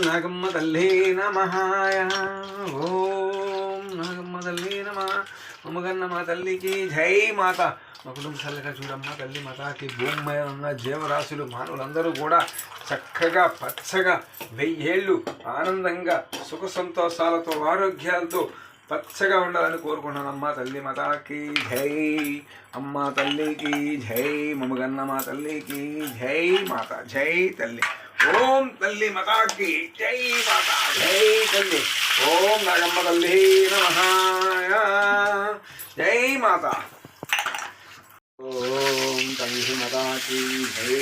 నాగమ్మ తల్లి నమః ఓం నాగమ్మ తల్లి నమః అమ్మగన్నమ్మ తల్లికి జై మాత. మా కుటుంబ చల్లగా చూడమ్మ తల్లి మాతాకి. భూమి ఉన్న జీవరాశులు మానవులందరూ కూడా చక్కగా పచ్చగా 1000 ఏళ్ళు ఆనందంగా సుఖ సంతోషాలతో ఆరోగ్యాలతో పచ్చగా ఉండాలని కోరుకుంటున్నాను. అమ్మ తల్లి మాతాకి జై. అమ్మ తల్లికి జై. మమ్మగన్నమ్మ తల్లికి జై మాత. జై తల్లి. ఓం తల్లి మాతాకి జై మాత. జై తల్లి. ఓం నాగమ్మ తల్లి నమః జై మాత. ఓం తల్లి మాతాకి జై.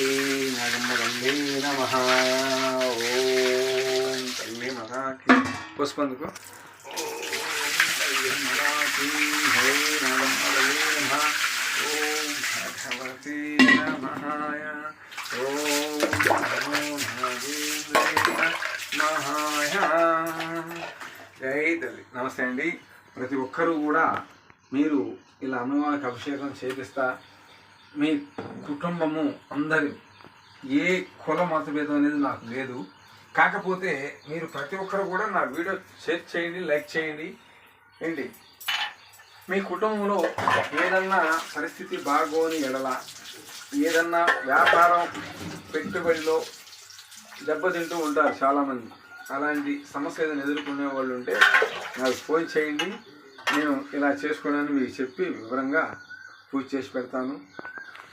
నాగమ్మ తల్లి నమః. ఓం తల్లి మాతాకి పుష్పందుకు. మరాఠీ హే నాగమ్మ తల్లి నమః. ఓం భగవతి నమః. ఓం నమో నాగేంద్రాయ నమః. జై తల్లి. నమస్తే అండి. ప్రతి ఒక్కరూ కూడా మీరు ఇలా అమ్మవారికి అభిషేకం చేపిస్తా మీ కుటుంబము అందరి ఏ కుల మతభేదం అనేది నాకు లేదు. కాకపోతే మీరు ప్రతి ఒక్కరు కూడా నా వీడియో షేర్ చేయండి, లైక్ చేయండి. ఏంటి మీ కుటుంబంలో ఏదన్నా పరిస్థితి బాగోని ఎడల, ఏదన్నా వ్యాపారం పెట్టుబడిలో దెబ్బతింటూ ఉంటారు చాలామంది. అలాంటి సమస్య ఏదైనా ఎదుర్కొనే వాళ్ళు ఉంటే నాకు ఫోన్ చేయండి. నేను ఇలా చేసుకోవడానికి మీకు చెప్పి వివరంగా పూజ చేసి పెడతాను.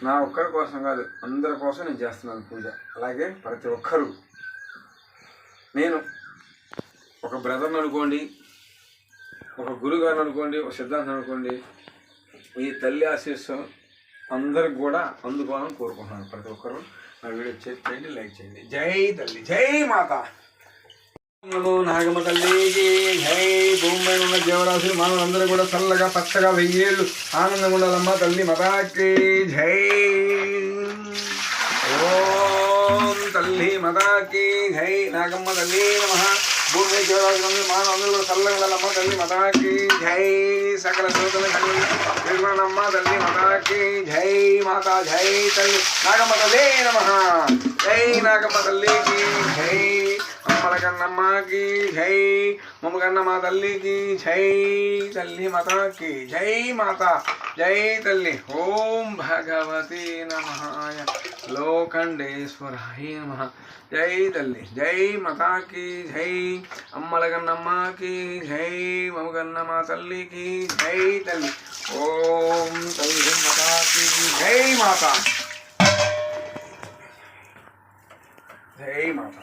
నా ఒక్కరి కోసం కాదు, అందరి కోసం నేను చేస్తున్నాను పూజ. అలాగే ప్రతి ఒక్కరూ, నేను ఒక బ్రదర్ని అనుకోండి, ఒక గురుగారిని అనుకోండి, ఒక సిద్ధాంతం అనుకోండి, ఈ తల్లి ఆశీస్సు అందరికి కూడా అందుకోవాలని కోరుకుంటున్నాను. ప్రతి ఒక్కరు నా వీడియో చేయండి, లైక్ చేయండి. జై తల్లి. జై మాత. నమో నాగమ్మ తల్లికి జై. భూమి ఉన్న జీవరాశులు మానవులందరూ కూడా చల్లగా పచ్చగా 1000 ఏళ్ళు ఆనందంగా ఉండాలమ్మ తల్లి మాతాకి జై. ఓం తల్లి మాతాకి జై. నాగమ్మ తల్లి నమః. భూమి జీవరాశులు మానవులందరూ కూడా చల్లగా ఉండాలమ్మ తల్లి మాతాకి జై. సకల శ్రోతలమ్మ తల్లి మాతాకి జై మాత. జై తల్లి. నాగమ్మ తల్లి నమః. జై నాగమ్మ తల్లికి జై. అమ్మలకన్నమ్మకి జై. మమ్మగన్నమ్మ తల్లికి జై. తల్లి మాతాకి జై మాత. జై తల్లి. ఓం భగవతి నమః లోకండేశ్వరాయ నమః. జై తల్లి. జై మాతాకి జై. అమ్మలకన్నమ్మకి జై. మమ్మగన్నమ్మ తల్లికి జై తల్లి. ఓం తల్లి మాతాకి జై మాత. జై మాత.